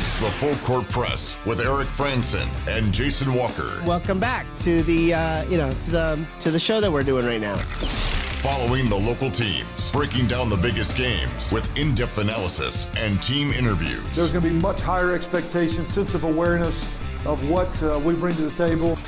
It's the Full Court Press with Eric Franson and Jason Walker. Welcome back to the to the show that we're doing right now. Following the local teams, breaking down the biggest games with in-depth analysis and team interviews. There's going to be much higher expectations, sense of awareness of what we bring to the table.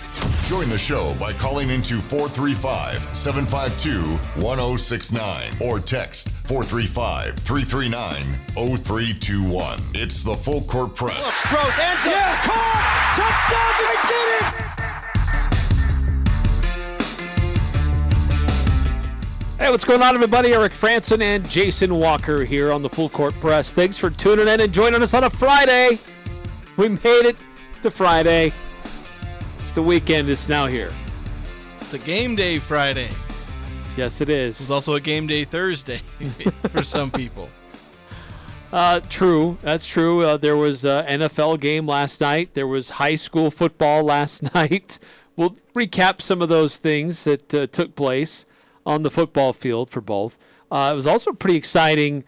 Join the show by calling into 435-752-1069 or text 435-339-0321. It's the Full Court Press. Rose, answer. Yes! Caught! Touchdown! They did it! Hey, what's going on, everybody? Eric Franson and Jason Walker here on the Full Court Press. Thanks for tuning in and joining us on a Friday. We made it to Friday. It's the weekend. It's now here. It's a game day Friday. Yes, it is. It's also a game day Thursday for some people. True. That's true. There was an NFL game last night. There was high school football last night. We'll recap some of those things that took place on the football field for both. It was also a pretty exciting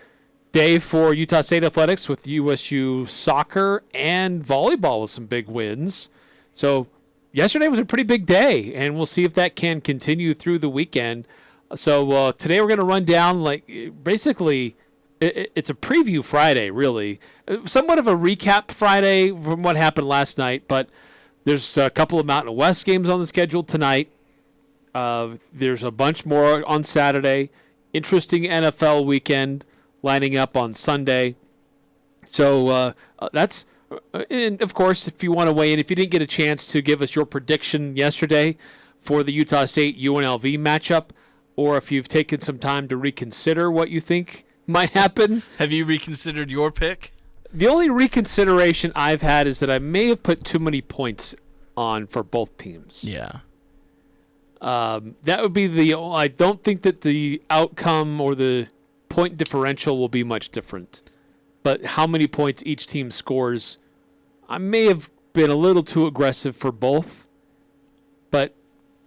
day for Utah State Athletics with USU soccer and volleyball with some big wins. So yesterday was a pretty big day, and we'll see if that can continue through the weekend. So today we're going to run down, basically, it's a preview Friday, really. Somewhat of a recap Friday from what happened last night, but there's a couple of Mountain West games on the schedule tonight. There's a bunch more on Saturday. Interesting NFL weekend lining up on Sunday. So that's, and of course, if you want to weigh in, if you didn't get a chance to give us your prediction yesterday for the Utah State UNLV matchup, or if you've taken some time to reconsider what you think might happen. Have you reconsidered your pick? The only reconsideration I've had is that I may have put too many points on for both teams. Yeah. That would be I don't think that the outcome or the point differential will be much different. But how many points each team scores, I may have been a little too aggressive for both. But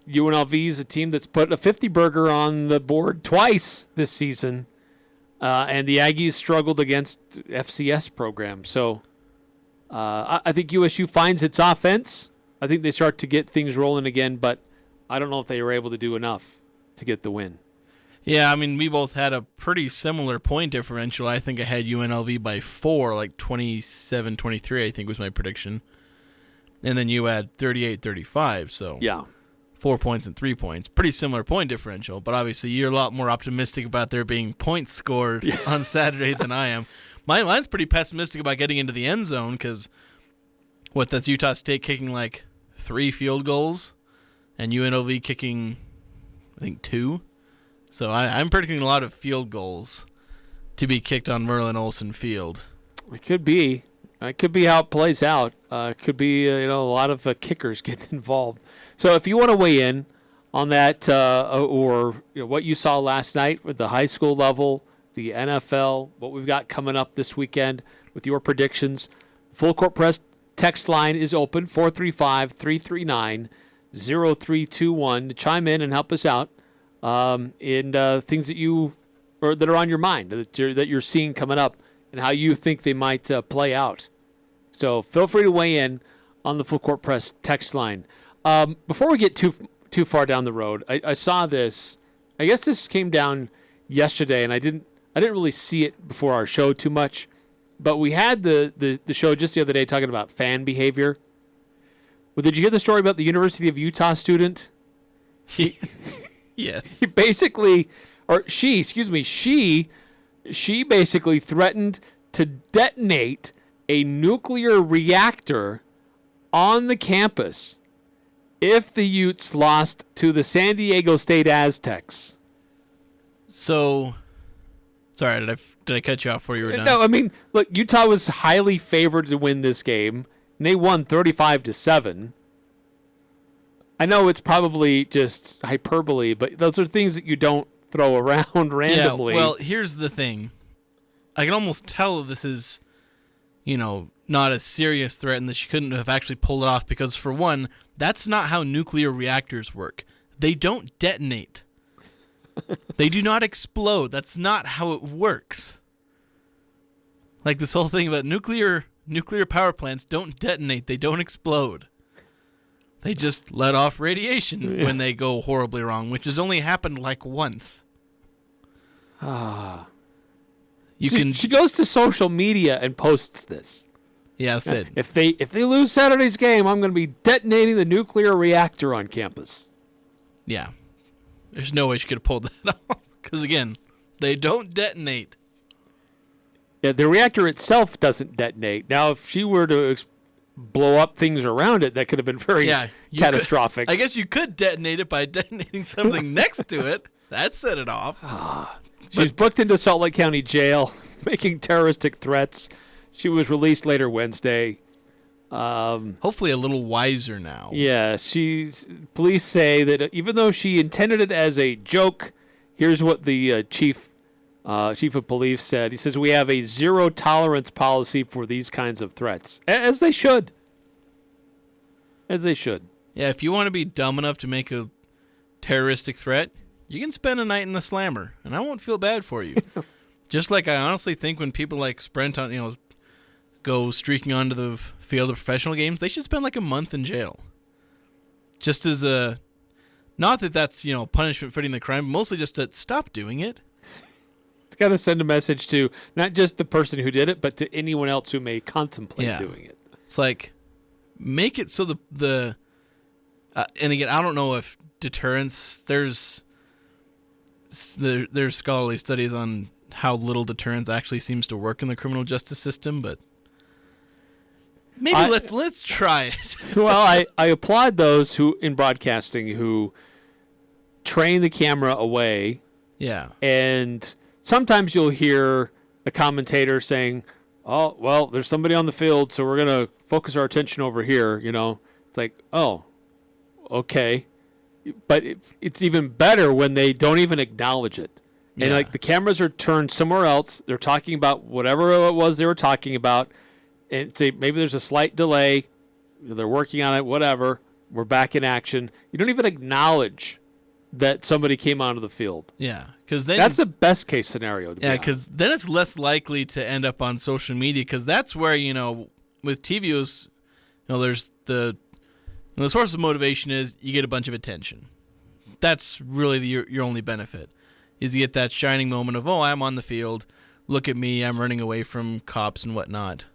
UNLV is a team that's put a 50-burger on the board twice this season. And the Aggies struggled against FCS programs. So I think USU finds its offense. I think they start to get things rolling again, but I don't know if they were able to do enough to get the win. Yeah, I mean, we both had a pretty similar point differential. I think I had UNLV by 4, like 27-23, I think was my prediction. And then you had 38-35, so yeah, 4 points and 3 points. Pretty similar point differential, but obviously you're a lot more optimistic about there being points scored on Saturday than I am. Mine's pretty pessimistic about getting into the end zone because, that's Utah State kicking like 3 field goals and UNLV kicking, I think, 2. So I'm predicting a lot of field goals to be kicked on Merlin Olsen Field. It could be. It could be how it plays out. It could be a lot of kickers get involved. So if you want to weigh in on that or what you saw last night with the high school level, the NFL, what we've got coming up this weekend with your predictions, Full Court Press text line is open, 435-339-0321 to chime in and help us out in things that that are on your mind that you're seeing coming up and how you think they might play out. So feel free to weigh in on the Full Court Press text line. Before we get too far down the road, I saw this. I guess this came down yesterday, and I didn't really see it before our show too much. But we had the show just the other day talking about fan behavior. Well, did you hear the story about the University of Utah student? Yes. He basically, she basically threatened to detonate a nuclear reactor on the campus if the Utes lost to the San Diego State Aztecs. So, sorry, did I cut you off before you were done? No, I mean, look, Utah was highly favored to win this game, and they won 35-7. I know it's probably just hyperbole, but those are things that you don't throw around randomly. Yeah, well, here's the thing. I can almost tell this is, not a serious threat and that she couldn't have actually pulled it off because, for one, that's not how nuclear reactors work. They don't detonate. They do not explode. That's not how it works. Like this whole thing about nuclear nuclear power plants don't detonate. They don't explode. They just let off radiation when they go horribly wrong, which has only happened like once. She goes to social media and posts this. Yeah, that's it. If they lose Saturday's game, I'm going to be detonating the nuclear reactor on campus. Yeah. There's no way she could have pulled that off. Because, again, they don't detonate. Yeah, the reactor itself doesn't detonate. Now, if she were to blow up things around it, that could have been very catastrophic. I guess you could detonate it by detonating something next to it. That set it off. She's booked into Salt Lake County Jail, making terroristic threats. She was released later Wednesday. Hopefully a little wiser now. Yeah, police say that even though she intended it as a joke, here's what the chief of police said. He says, we have a zero tolerance policy for these kinds of threats, as they should. As they should. Yeah, if you want to be dumb enough to make a terroristic threat, you can spend a night in the slammer, and I won't feel bad for you. Just like I honestly think when people like Sprint on, go streaking onto the field of professional games, they should spend like a month in jail. Just as a, not that that's, punishment fitting the crime, but mostly just to stop doing it. It's got to send a message to not just the person who did it, but to anyone else who may contemplate doing it. It's like, make it so the and again, I don't know if deterrence, there's scholarly studies on how little deterrence actually seems to work in the criminal justice system, but maybe let's try it. Well, I applaud those who in broadcasting who train the camera away. Yeah. And sometimes you'll hear a commentator saying, "Oh, well, there's somebody on the field, so we're going to focus our attention over here." It's like, oh, okay. But it's even better when they don't even acknowledge it. And like the cameras are turned somewhere else. They're talking about whatever it was they were talking about. And say maybe there's a slight delay. They're working on it, whatever. We're back in action. You don't even acknowledge that somebody came onto the field. Yeah, because then that's the best case scenario. Because then it's less likely to end up on social media. Because that's where with TVs, there's the source of motivation is you get a bunch of attention. That's really your only benefit. Is you get that shining moment of, oh, I'm on the field. Look at me. I'm running away from cops and whatnot.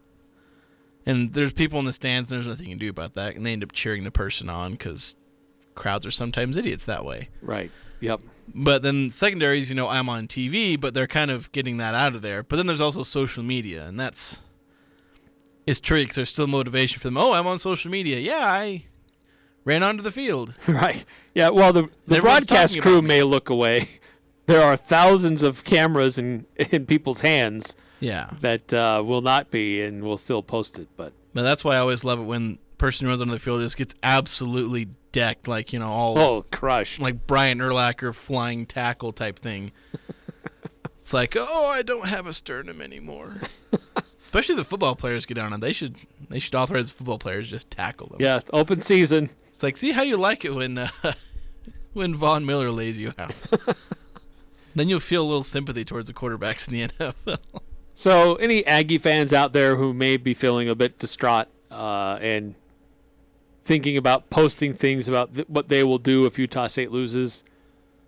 And there's people in the stands, and there's nothing you can do about that. And they end up cheering the person on because crowds are sometimes idiots that way. Right. Yep. But then secondaries, I'm on TV, but they're kind of getting that out of there. But then there's also social media, and it's tricky because there's still motivation for them. Oh, I'm on social media. Yeah, I ran onto the field. Right. Yeah, well, the broadcast crew may look away. There are thousands of cameras in people's hands that will not be and will still post it. But that's why I always love it when the person who runs onto the field just gets absolutely decked, like, all crushed. Like Brian Urlacher flying tackle type thing. It's like, oh, I don't have a sternum anymore. Especially the football players get down on. They should authorize the football players just tackle them. Yeah, open season. It's like, see how you like it when Von Miller lays you out. Then you'll feel a little sympathy towards the quarterbacks in the NFL. So, any Aggie fans out there who may be feeling a bit distraught and thinking about posting things about what they will do if Utah State loses,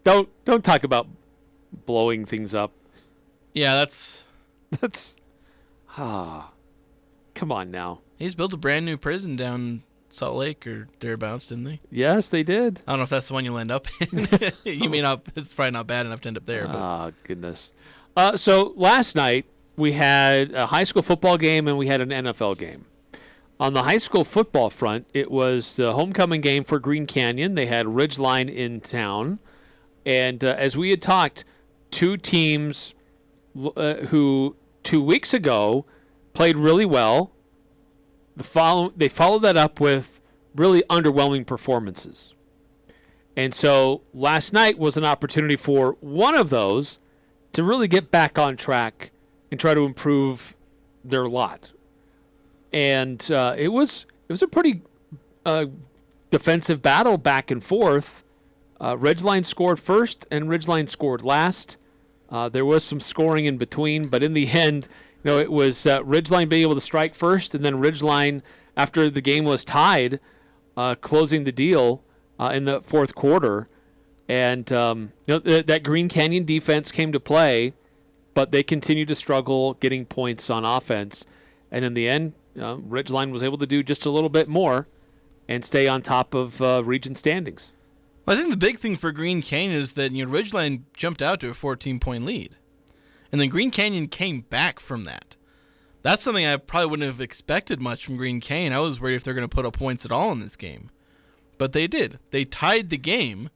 don't talk about blowing things up. Yeah, that's come on now. He's built a brand new prison down Salt Lake or thereabouts, didn't they? Yes, they did. I don't know if that's the one you'll end up in. You may not. It's probably not bad enough to end up there. Oh, goodness. So last night we had a high school football game and we had an NFL game. On the high school football front, it was the homecoming game for Green Canyon. They had Ridgeline in town. And as we had talked, two teams who 2 weeks ago played really well. They followed that up with really underwhelming performances. And so last night was an opportunity for one of those to really get back on track and try to improve their lot. And it was a pretty defensive battle back and forth. Ridgeline scored first and Ridgeline scored last. There was some scoring in between, but in the end, it was Ridgeline being able to strike first, and then Ridgeline, after the game was tied, closing the deal in the fourth quarter. And that Green Canyon defense came to play, but they continued to struggle getting points on offense. And in the end, Ridgeline was able to do just a little bit more and stay on top of region standings. Well, I think the big thing for Green Canyon is that Ridgeline jumped out to a 14-point lead. And then Green Canyon came back from that. That's something I probably wouldn't have expected much from Green Canyon. I was worried if they're going to put up points at all in this game. But they did. They tied the game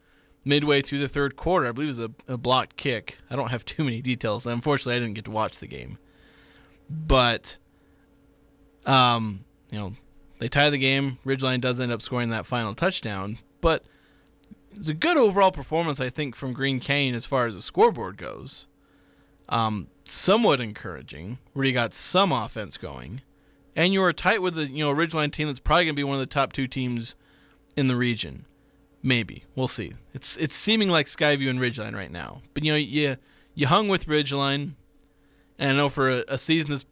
midway through the third quarter. I believe it was a blocked kick. I don't have too many details. Unfortunately, I didn't get to watch the game. But, they tie the game. Ridgeline does end up scoring that final touchdown. But it's a good overall performance, I think, from Green Canyon as far as the scoreboard goes. Somewhat encouraging, where you got some offense going. And you were tight with a Ridgeline team that's probably going to be one of the top two teams in the region. Maybe. We'll see. It's seeming like Skyview and Ridgeline right now. But, you hung with Ridgeline. And I know for a season that's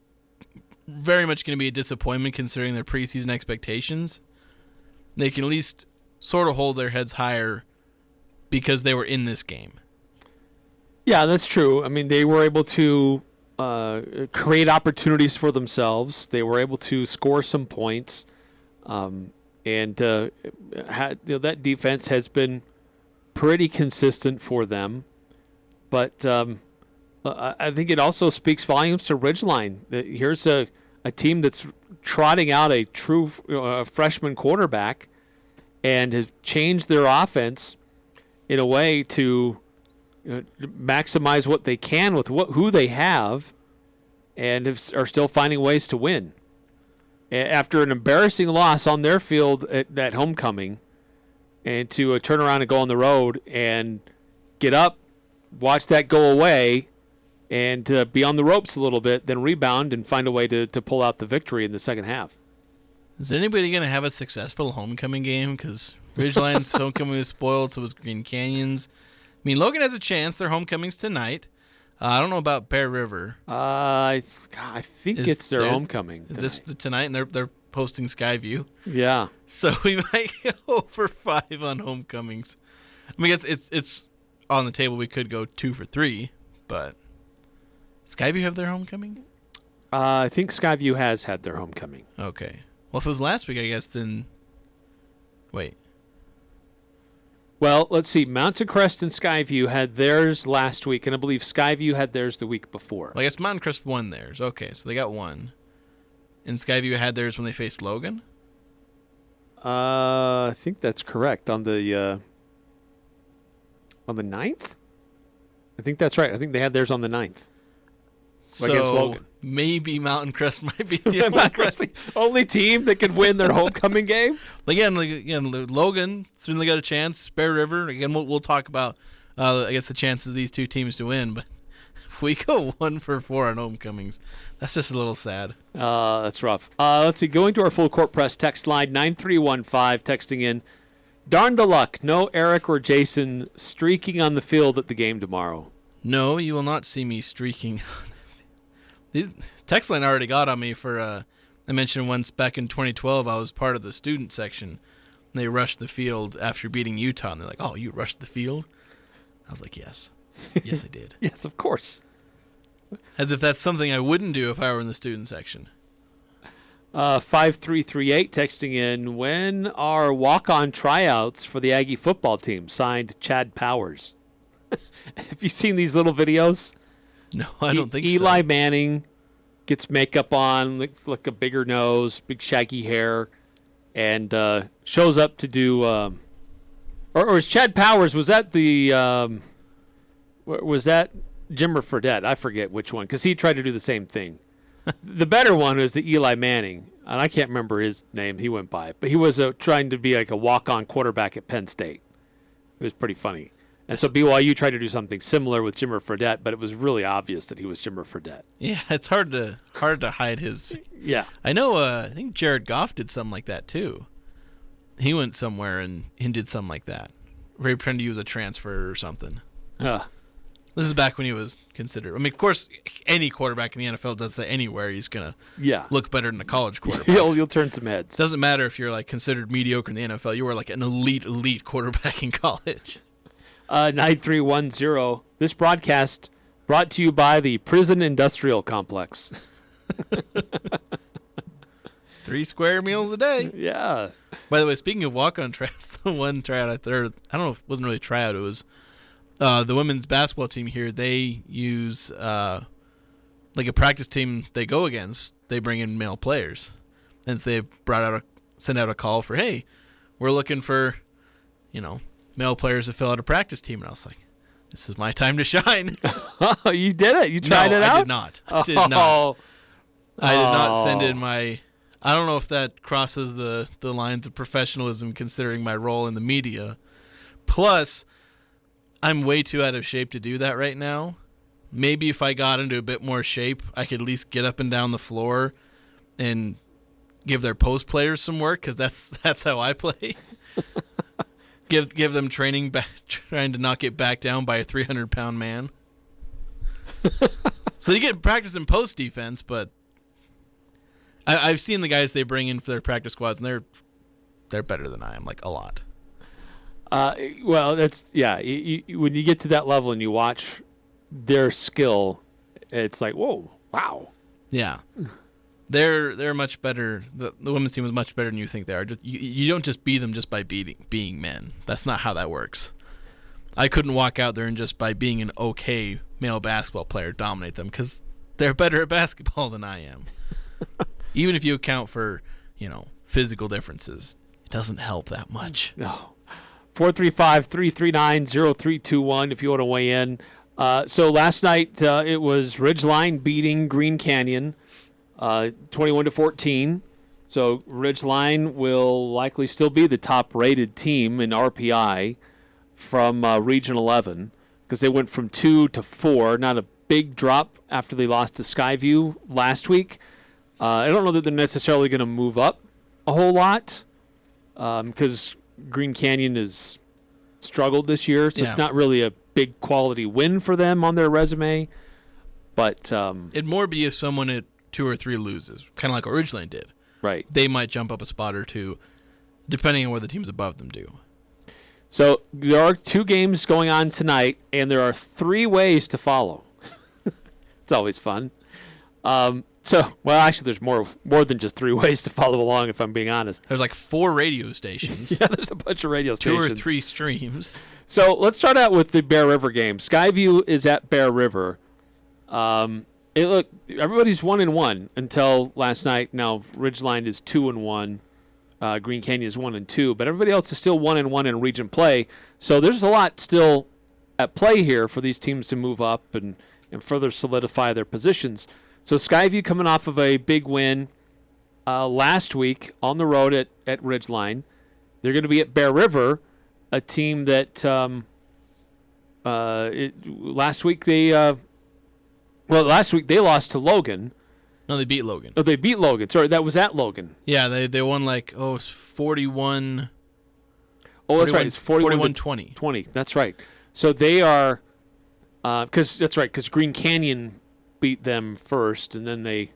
very much going to be a disappointment considering their preseason expectations, they can at least sort of hold their heads higher because they were in this game. Yeah, that's true. I mean, they were able to create opportunities for themselves. They were able to score some points. And that defense has been pretty consistent for them. But I think it also speaks volumes to Ridgeline. Here's a team that's trotting out a true freshman quarterback and has changed their offense in a way to maximize what they can with who they have, and are still finding ways to win. After an embarrassing loss on their field at homecoming, and to turn around and go on the road and get up, watch that go away, and be on the ropes a little bit, then rebound and find a way to pull out the victory in the second half. Is anybody going to have a successful homecoming game? Because Ridgeline's homecoming was spoiled, so was Green Canyon's. I mean, Logan has a chance. Their homecoming's tonight. I don't know about Bear River. I think it's their homecoming tonight. This tonight, and they're hosting Skyview. Yeah. So we might go over 5 on homecomings. I mean, it's on the table. We could go 2 for 3, but Skyview have their homecoming? I think Skyview has had their homecoming. Okay. Well, if it was last week, I guess then. Wait. Well, let's see. Mountain Crest and Skyview had theirs last week, and I believe Skyview had theirs the week before. Well, I guess Mountain Crest won theirs. Okay, so they got 1. And Skyview had theirs when they faced Logan? I think that's correct. On the 9th? I think that's right. I think they had theirs on the 9th. Against Logan. Maybe Mountain Crest might be the only team that could win their homecoming game. Again, Logan certainly got a chance. Bear River, again, we'll talk about, I guess, the chances of these two teams to win. But if we go 1 for 4 on homecomings, that's just a little sad. That's rough. Let's see. Going to our full court press text line, 9315, texting in, darn the luck. No Eric or Jason streaking on the field at the game tomorrow. No, you will not see me streaking. The text line already got on me for, I mentioned once back in 2012, I was part of the student section. And they rushed the field after beating Utah. And they're like, oh, you rushed the field? I was like, yes. Yes, I did. Yes, of course. As if that's something I wouldn't do if I were in the student section. 5338 texting in, when are walk-on tryouts for the Aggie football team? Signed, Chad Powers. Have you seen these little videos? No, I don't think so. Eli Manning gets makeup on, like a bigger nose, big shaggy hair, and shows up to do. Or was Chad Powers? Was that the? Was that Jimmer Fredette? I forget which one, because he tried to do the same thing. The better one was the Eli Manning, and I can't remember his name. He went by, but he was trying to be like a walk-on quarterback at Penn State. It was pretty funny. And so BYU tried to do something similar with Jimmer Fredette, but it was really obvious that he was Jimmer Fredette. Yeah, it's hard to hide his. Yeah, I know. I think Jared Goff did something like that too. He went somewhere and did something like that, where he pretended to use a transfer or something. This is back when he was considered. I mean, of course, any quarterback in the NFL does that anywhere. He's going to look better than the college quarterback. You'll turn some heads. Doesn't matter if you're like considered mediocre in the NFL. You were like an elite quarterback in college. 9310. This broadcast brought to you by the Prison Industrial Complex. 3 square meals a day. Yeah. By the way, speaking of walk-on tryouts, the one tryout I don't know if it wasn't really a tryout. It was the women's basketball team here. They use like a practice team they go against. They bring in male players, and so they sent out a call for, hey, we're looking for, male players to fill out a practice team. And I was like, this is my time to shine. Oh, you did it. You tried it out? I did not. I did not send in my. I don't know if that crosses the lines of professionalism considering my role in the media. Plus, I'm way too out of shape to do that right now. Maybe if I got into a bit more shape, I could at least get up and down the floor and give their post players some work, because that's how I play. give them training, trying to not get back down by a 300-pound man. So you get practice in post defense, but I've seen the guys they bring in for their practice squads, and they're better than I am, like a lot. Well, that's when you get to that level and you watch their skill, it's like, whoa, wow. Yeah, they're much better. The women's team is much better than you think they are. You don't just beat them just by being men. That's not how that works. I couldn't walk out there and just by being an okay male basketball player dominate them, because they're better at basketball than I am. Even if you account for, physical differences, it doesn't help that much. No. 435-339-0321 if you want to weigh in. So last night it was Ridgeline beating Green Canyon 21-14. So Ridgeline will likely still be the top-rated team in RPI from Region 11, because they went from 2 to 4. Not a big drop after they lost to Skyview last week. I don't know that they're necessarily going to move up a whole lot, because Green Canyon has struggled this year, so it's not really a big quality win for them on their resume. But it'd more be if someone at 2 or 3 loses, kind of like what Ridgeline did. Right. They might jump up a spot or two, depending on what the teams above them do. So there are 2 games going on tonight, and there are 3 ways to follow. It's always fun. Actually, there's more than just 3 ways to follow along, if I'm being honest. There's like 4 radio stations. Yeah, there's a bunch of radio stations. 2 or 3 streams. So let's start out with the Bear River game. Skyview is at Bear River. Everybody's 1-1 until last night. Now Ridgeline is 2-1. Green Canyon is 1-2, but everybody else is still 1-1 in region play. So there's a lot still at play here for these teams to move up and further solidify their positions. So Skyview coming off of a big win last week on the road at Ridgeline. They're going to be at Bear River, a team that last week they lost to Logan. No, they beat Logan. Oh, they beat Logan. Sorry, that was at Logan. Yeah, they won 41. Oh, that's right. It's 41-20. 20. That's right. So they are because Green Canyon beat them first, and then the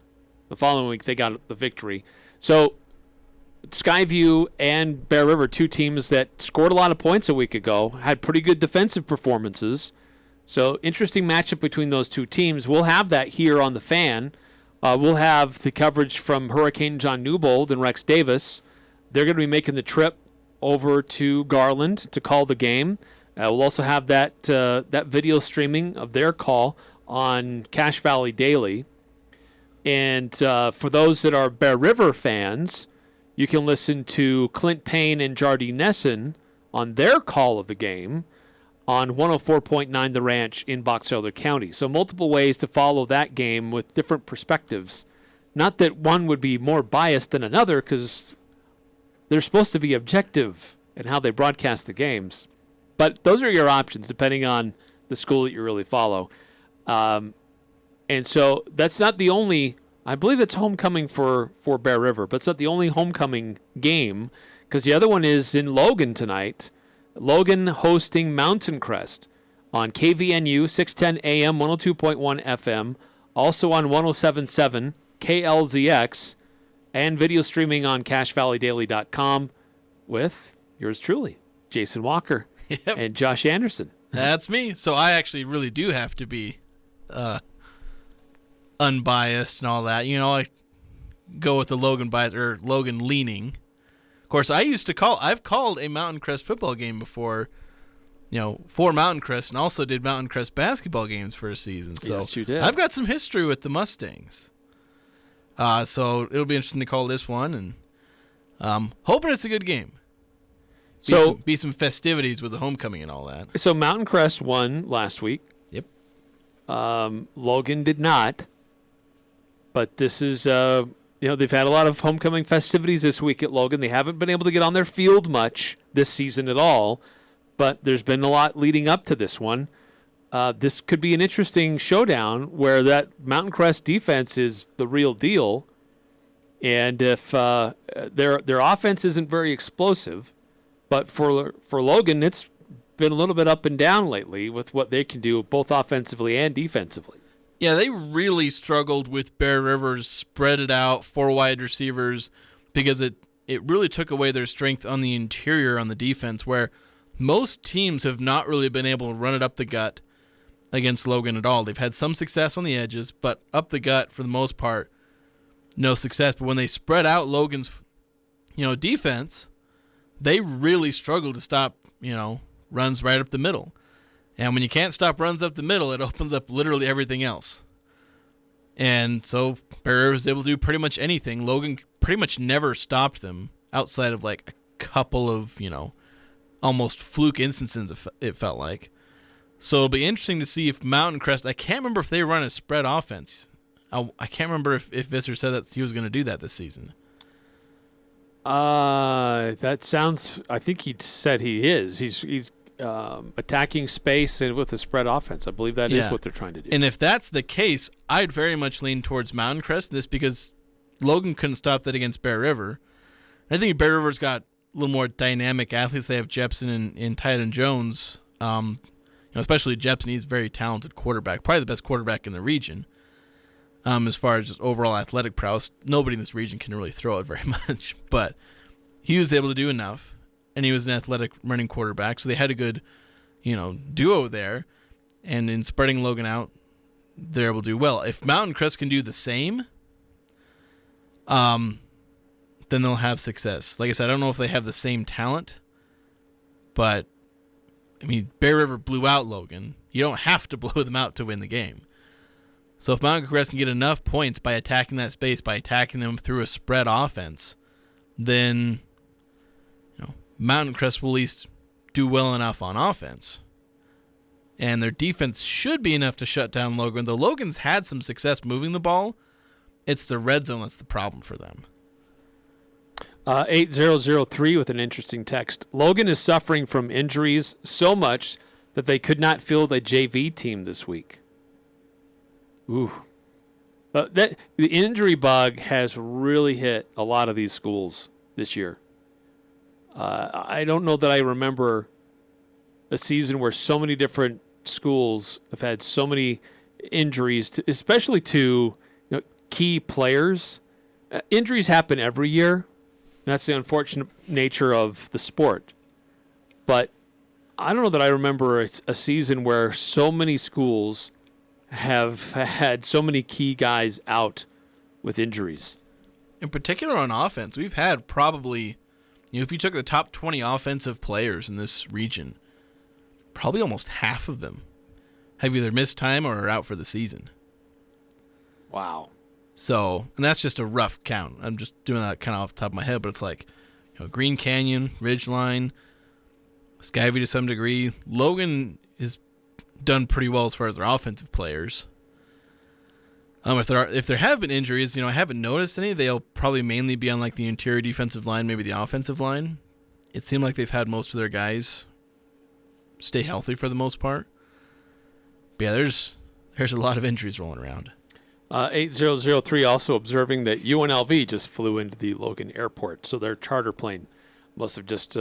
following week they got the victory. So Skyview and Bear River, 2 teams that scored a lot of points a week ago, had pretty good defensive performances. So interesting matchup between those 2 teams. We'll have that here on the Fan. We'll have the coverage from Hurricane John Newbold and Rex Davis. They're going to be making the trip over to Garland to call the game. We'll also have that video streaming of their call on Cache Valley Daily. And for those that are Bear River fans, you can listen to Clint Payne and Jardine Nesson on their call of the game on 104.9 The Ranch in Box Elder County. So multiple ways to follow that game with different perspectives. Not that one would be more biased than another, because they're supposed to be objective in how they broadcast the games. But those are your options depending on the school that you really follow. And so that's not the only, I believe it's homecoming for Bear River, but it's not the only homecoming game, because the other one is in Logan tonight. Logan hosting Mountain Crest. on KVNU 610 AM 102.1 FM, also on 107.7 KLZX, and video streaming on CashValleyDaily.com with yours truly, Jason Walker and Josh Anderson. That's me. So I actually really do have to be unbiased and all that. You know, I go with the Logan bias or Logan leaning. Of course, I've called a Mountain Crest football game before, you know, for Mountain Crest, and also did Mountain Crest basketball games for a season. So yes, you did. I've got some history with the Mustangs. So it'll be interesting to call this one, and hoping it's a good game. Be some festivities with the homecoming and all that. So Mountain Crest won last week. Yep. Logan did not. But this is, they've had a lot of homecoming festivities this week at Logan. They haven't been able to get on their field much this season at all. But there's been a lot leading up to this one. This could be an interesting showdown where that Mountain Crest defense is the real deal. And if their offense isn't very explosive, but for Logan, it's been a little bit up and down lately with what they can do both offensively and defensively. Yeah, they really struggled with Bear Rivers, spread it out, 4 wide receivers, because it really took away their strength on the interior on the defense, where most teams have not really been able to run it up the gut against Logan at all. They've had some success on the edges, but up the gut, for the most part, no success. But when they spread out Logan's, defense, they really struggle to stop, runs right up the middle. And when you can't stop runs up the middle, it opens up literally everything else. And so Bear River was able to do pretty much anything. Logan pretty much never stopped them outside of like a couple of, almost fluke instances, it felt like. So it'll be interesting to see if Mountain Crest, I can't remember if they run a spread offense. I can't remember if Visser said that he was going to do that this season. That sounds, I think he said he is. He's attacking space and with a spread offense. I believe that is what they're trying to do. And if that's the case, I'd very much lean towards Mountain Crest in this, because Logan couldn't stop that against Bear River. I think Bear River's got a little more dynamic athletes. They have Jepson and Tyden Jones. Especially Jepson, he's a very talented quarterback, probably the best quarterback in the region. As far as just overall athletic prowess, nobody in this region can really throw it very much, but he was able to do enough, and he was an athletic running quarterback, so they had a good, duo there, and in spreading Logan out, they're able to do well. If Mountain Crest can do the same, then they'll have success. Like I said, I don't know if they have the same talent, but, Bear River blew out Logan. You don't have to blow them out to win the game. So if Mountain Crest can get enough points by attacking that space, by attacking them through a spread offense, then Mountain Crest will at least do well enough on offense. And their defense should be enough to shut down Logan. Though Logan's had some success moving the ball, it's the red zone that's the problem for them. 8003 with an interesting text. Logan is suffering from injuries so much that they could not field a JV team this week. Ooh. The injury bug has really hit a lot of these schools this year. I don't know that I remember a season where so many different schools have had so many injuries, especially to key players. Injuries happen every year. That's the unfortunate nature of the sport. But I don't know that I remember a season where so many schools have had so many key guys out with injuries. In particular on offense, we've had probably, if you took the top 20 offensive players in this region, probably almost half of them have either missed time or are out for the season. Wow. So, and that's just a rough count. I'm just doing that kind of off the top of my head, but it's like, Green Canyon, Ridgeline, Skyview to some degree. Logan has done pretty well as far as their offensive players. If there have been injuries, I haven't noticed any. They'll probably mainly be on like the interior defensive line, maybe the offensive line. It seemed like they've had most of their guys stay healthy for the most part. But yeah, there's a lot of injuries rolling around. 8003 also observing that UNLV just flew into the Logan airport, so their charter plane must have just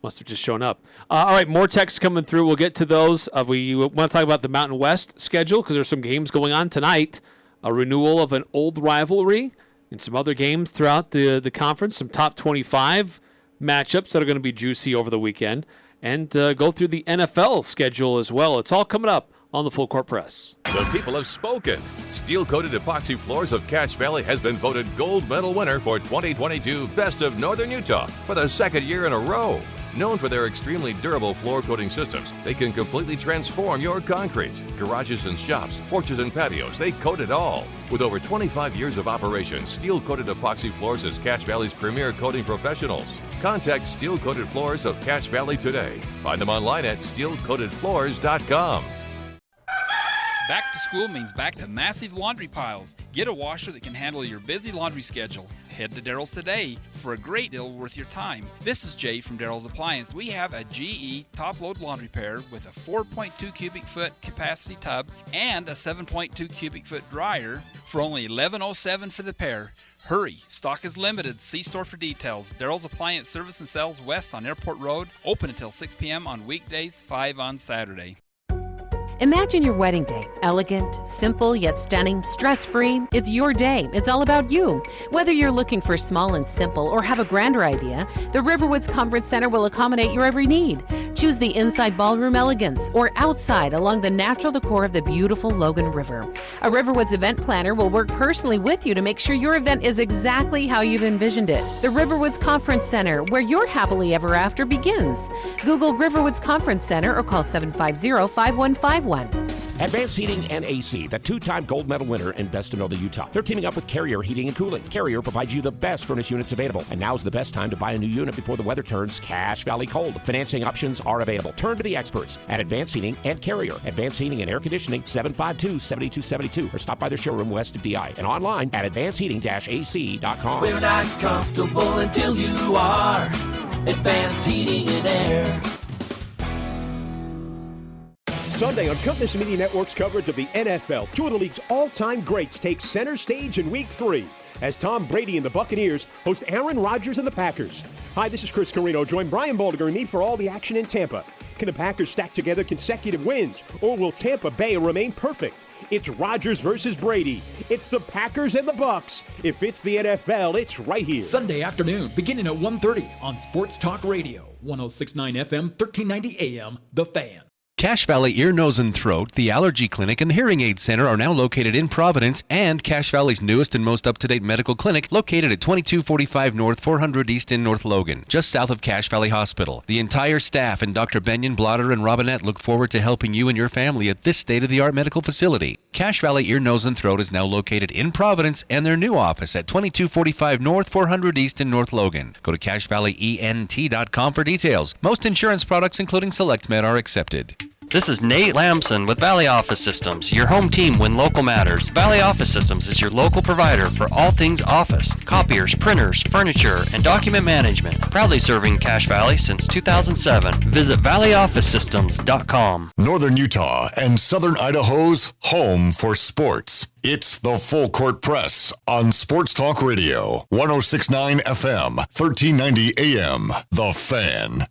Must have just shown up. All right, more texts coming through. We'll get to those. We want to talk about the Mountain West schedule because there's some games going on tonight. A renewal of an old rivalry and some other games throughout the conference. Some top 25 matchups that are going to be juicy over the weekend. And go through the NFL schedule as well. It's all coming up on the Full Court Press. The people have spoken. Steel-coated epoxy floors of Cache Valley has been voted gold medal winner for 2022 Best of Northern Utah for the second year in a row. Known for their extremely durable floor coating systems, they can completely transform your concrete. Garages and shops, porches and patios, they coat it all. With over 25 years of operation, steel-coated epoxy floors is Cache Valley's premier coating professionals. Contact Steel Coated Floors of Cache Valley today. Find them online at steelcoatedfloors.com. Back to school means back to massive laundry piles. Get a washer that can handle your busy laundry schedule. Head to Daryl's today for a great deal worth your time. This is Jay from Daryl's Appliance. We have a GE top-load laundry pair with a 4.2 cubic foot capacity tub and a 7.2 cubic foot dryer for only $11.07 for the pair. Hurry, stock is limited. See store for details. Daryl's Appliance Service and Sales West on Airport Road. Open until 6 p.m. on weekdays, 5 on Saturday. Imagine your wedding day. Elegant, simple, yet stunning, stress-free. It's your day. It's all about you. Whether you're looking for small and simple or have a grander idea, the Riverwoods Conference Center will accommodate your every need. Choose the inside ballroom elegance or outside along the natural decor of the beautiful Logan River. A Riverwoods event planner will work personally with you to make sure your event is exactly how you've envisioned it. The Riverwoods Conference Center, where your happily ever after begins. Google Riverwoods Conference Center or call 750-5151. Advanced Heating and AC, the two-time gold medal winner in Best of Northern Utah. They're teaming up with Carrier Heating and Cooling. Carrier provides you the best furnace units available. And now's the best time to buy a new unit before the weather turns Cache Valley cold. Financing options are available. Turn to the experts at Advanced Heating and Carrier. Advanced Heating and Air Conditioning, 752-7272. Or stop by their showroom west of DI. And online at advancedheating-ac.com. We're not comfortable until you are. Advanced Heating and Air. Sunday on Compass Media Network's coverage of the NFL, two of the league's all-time greats take center stage in Week 3 as Tom Brady and the Buccaneers host Aaron Rodgers and the Packers. Hi, this is Chris Carino. Join Brian Baldinger and me for all the action in Tampa. Can the Packers stack together consecutive wins, or will Tampa Bay remain perfect? It's Rodgers versus Brady. It's the Packers and the Bucs. If it's the NFL, it's right here. Sunday afternoon, beginning at 1:30 on Sports Talk Radio, 106.9 FM, 1390 AM, The Fan. Cache Valley Ear, Nose, and Throat, the Allergy Clinic, and the Hearing Aid Center are now located in Providence, and Cache Valley's newest and most up-to-date medical clinic located at 2245 North, 400 East in North Logan, just south of Cache Valley Hospital. The entire staff and Dr. Benyon, Blotter, and Robinette look forward to helping you and your family at this state-of-the-art medical facility. Cache Valley Ear, Nose, and Throat is now located in Providence, and their new office at 2245 North, 400 East in North Logan. Go to CacheValleyENT.com for details. Most insurance products, including SelectMed, are accepted. This is Nate Lamson with Valley Office Systems, your home team when local matters. Valley Office Systems is your local provider for all things office, copiers, printers, furniture, and document management. Proudly serving Cache Valley since 2007. Visit valleyofficesystems.com. Northern Utah and Southern Idaho's home for sports. It's the Full Court Press on Sports Talk Radio, 106.9 FM, 1390 AM. The Fan.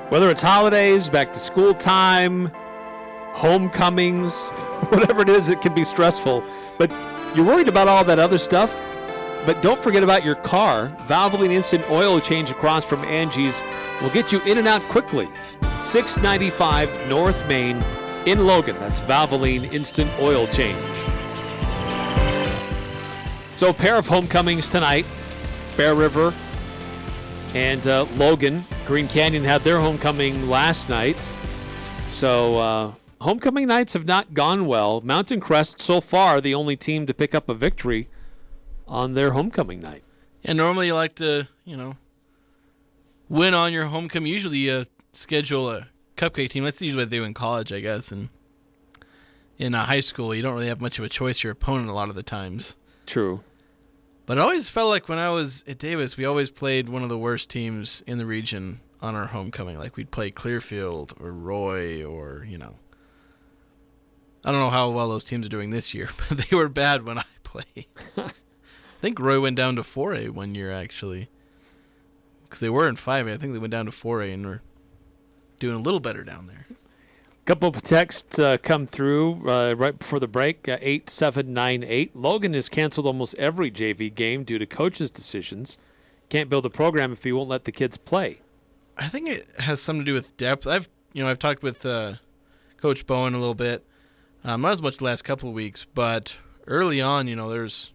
Whether it's holidays, back to school time, homecomings, whatever it is, it can be stressful. But you're worried about all that other stuff. But don't forget about your car. Valvoline Instant Oil Change across from Angie's will get you in and out quickly. 695 North Main in Logan. That's Valvoline Instant Oil Change. So a pair of homecomings tonight. Bear River and Logan. Green Canyon had their homecoming last night. So homecoming nights have not gone well. Mountain Crest, so far, the only team to pick up a victory on their homecoming night. And normally you like to, win on your homecoming. Usually you schedule a cupcake team. That's usually what they do in college, I guess. And in high school, you don't really have much of a choice your opponent a lot of the times. True. But it always felt like when I was at Davis, we always played one of the worst teams in the region on our homecoming. Like we'd play Clearfield or Roy or, I don't know how well those teams are doing this year, but they were bad when I played. I think Roy went down to 4A one year, actually. because they were in 5A. I think they went down to 4A and are doing a little better down there. Couple of texts come through right before the break. 8798. Logan has canceled almost every JV game due to coaches' decisions. Can't build a program if he won't let the kids play. I think it has something to do with depth. I've talked with Coach Bowen a little bit. Not as much the last couple of weeks, but early on, there's,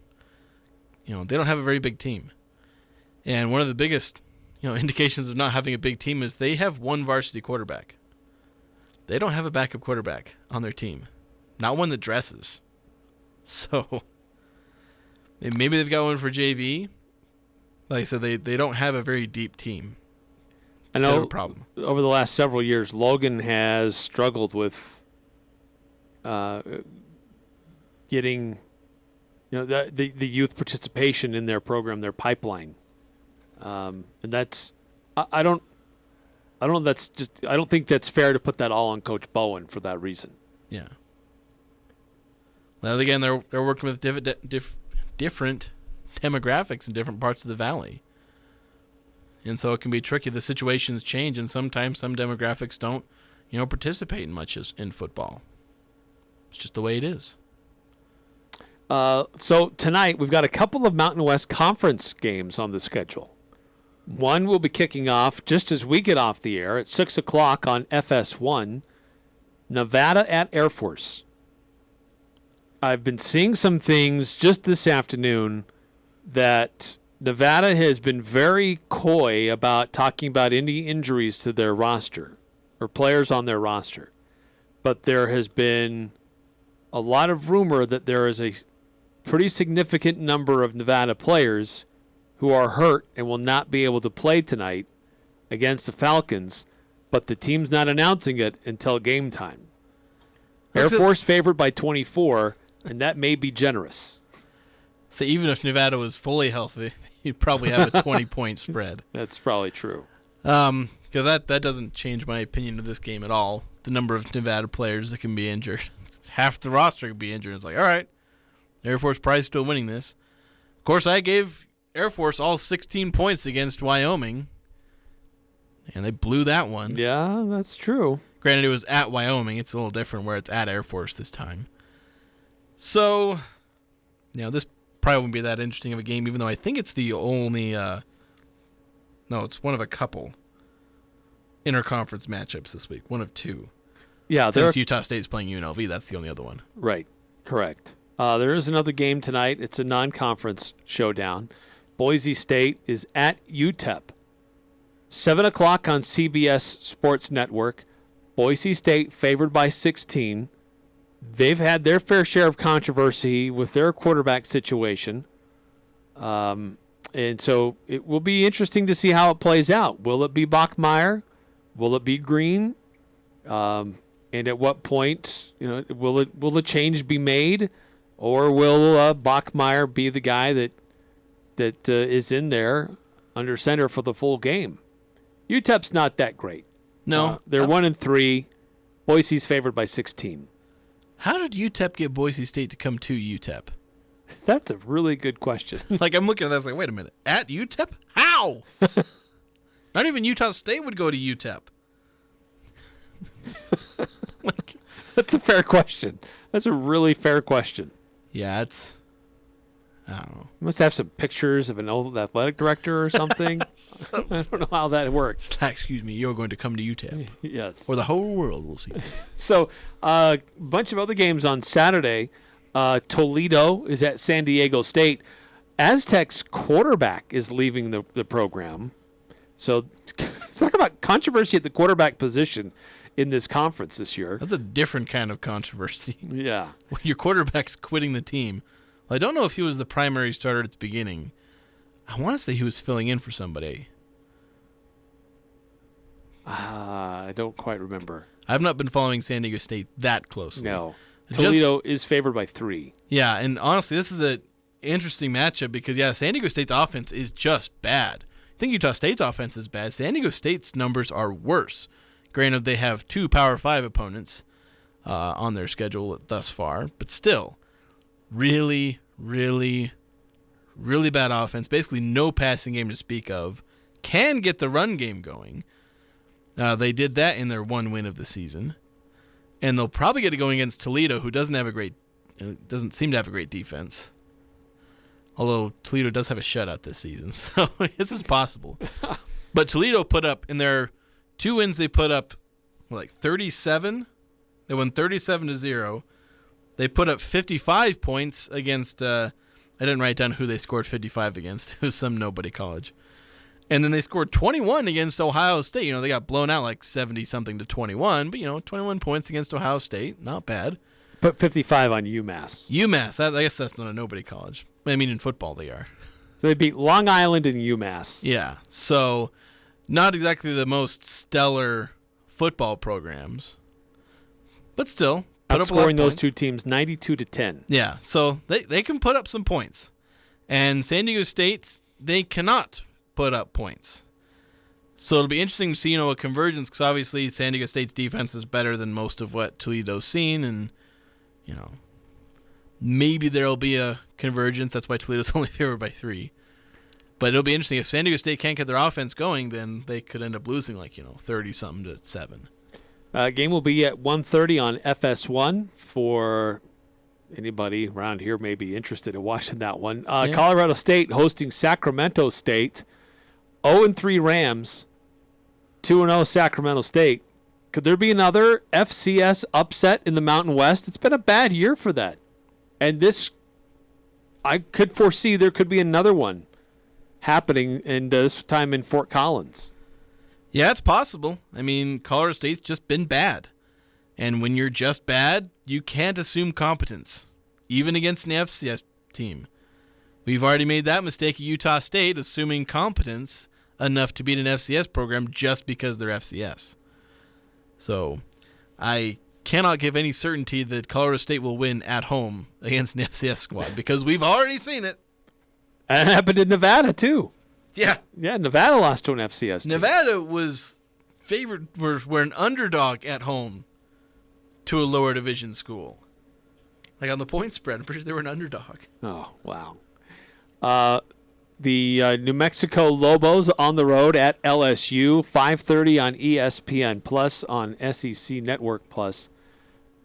they don't have a very big team, and one of the biggest, indications of not having a big team is they have one varsity quarterback. They don't have a backup quarterback on their team, not one that dresses. So maybe they've got one for JV. Like I said, they don't have a very deep team. It's I know a problem. Over the last several years, Logan has struggled with getting the youth participation in their program, their pipeline, and that's I don't think that's fair to put that all on Coach Bowen for that reason. Yeah. Well, again, they're working with different demographics in different parts of the valley, and so it can be tricky. The situations change, and sometimes some demographics don't, participate much in football. It's just the way it is. So tonight we've got a couple of Mountain West Conference games on the schedule. One will be kicking off just as we get off the air at 6 o'clock on FS1, Nevada at Air Force. I've been seeing some things just this afternoon that Nevada has been very coy about talking about any injuries to their roster or players on their roster. But there has been a lot of rumor that there is a pretty significant number of Nevada players who are hurt and will not be able to play tonight against the Falcons, but the team's not announcing it until game time. Air Force favored by 24, and that may be generous. So even if Nevada was fully healthy, you'd probably have a 20-point spread. That's probably true. Because that doesn't change my opinion of this game at all. The number of Nevada players that can be injured. Half the roster could be injured. It's like, all right, Air Force probably still winning this. Of course, I gave Air Force all 16 points against Wyoming, and they blew that one. Yeah, that's true. Granted, it was at Wyoming. It's a little different where it's at Air Force this time. So, this probably won't be that interesting of a game, even though I think it's the only it's one of a couple interconference matchups this week. One of two. Yeah, since Utah State's playing UNLV, that's the only other one. Right, correct. There is another game tonight. It's a non-conference showdown. Boise State is at UTEP. 7 o'clock on CBS Sports Network. Boise State favored by 16. They've had their fair share of controversy with their quarterback situation. And so it will be interesting to see how it plays out. Will it be Bachmeier? Will it be Green? And at what point, will the change be made? Or will Bachmeier be the guy that is in there under center for the full game? UTEP's not that great. No. They're 1-3. Boise's favored by 16. How did UTEP get Boise State to come to UTEP? That's a really good question. Like, I'm looking at that, like, wait a minute. At UTEP? How? Not even Utah State would go to UTEP. That's a fair question. That's a really fair question. Yeah, I don't know. You must have some pictures of an old athletic director or something. I don't know how that works. Excuse me, you're going to come to UTEP. Yes. Or the whole world will see this. So, a bunch of other games on Saturday. Toledo is at San Diego State. Aztecs quarterback is leaving the program. So, talk about controversy at the quarterback position in this conference this year. That's a different kind of controversy. Yeah. When your quarterback's quitting the team. Well, I don't know if he was the primary starter at the beginning. I want to say he was filling in for somebody. I don't quite remember. I've not been following San Diego State that closely. No. Toledo is favored by 3. Yeah, and honestly, this is an interesting matchup because, San Diego State's offense is just bad. I think Utah State's offense is bad. San Diego State's numbers are worse. Granted, they have 2 Power 5 opponents on their schedule thus far, but still, really, really, really bad offense. Basically, no passing game to speak of. can get the run game going. They did that in their one win of the season. And they'll probably get it going against Toledo, who doesn't seem to have a great defense. Although Toledo does have a shutout this season, so this is possible. But Toledo put up, in their 2 wins, they put up, 37? They won 37-0. They put up 55 points against, I didn't write down who they scored 55 against. It was some nobody college. And then they scored 21 against Ohio State. They got blown out 70-something to 21, but, 21 points against Ohio State. Not bad. Put 55 on UMass. I guess that's not a nobody college. I mean, in football they are. So they beat Long Island and UMass. Yeah, so not exactly the most stellar football programs, but still put up a lot of outscoring those points. two teams 92-10. Yeah, so they can put up some points. And San Diego State, they cannot put up points. So it'll be interesting to see, a convergence, because obviously San Diego State's defense is better than most of what Toledo's seen, and maybe there'll be a convergence. That's why Toledo's only favored by 3. But it'll be interesting. If San Diego State can't get their offense going, then they could end up losing 30-something to 7. Game will be at 1:30 on FS1 for anybody around here may be interested in watching that one. Colorado State hosting Sacramento State. 0-3 Rams, 2-0 Sacramento State. Could there be another FCS upset in the Mountain West? It's been a bad year for that. And this, I could foresee there could be another one happening, and this time in Fort Collins. Yeah, it's possible. I mean, Colorado State's just been bad. And when you're just bad, you can't assume competence, even against an FCS team. We've already made that mistake at Utah State, assuming competence enough to beat an FCS program just because they're FCS. So I cannot give any certainty that Colorado State will win at home against an FCS squad because we've already seen it. And it happened in Nevada, too. Yeah. Yeah, Nevada lost to an FCS team. Nevada was favored, were an underdog at home to a lower division school. On the point spread, I'm pretty sure they were an underdog. Oh, wow. The New Mexico Lobos on the road at LSU, 5:30 on ESPN Plus on SEC Network Plus.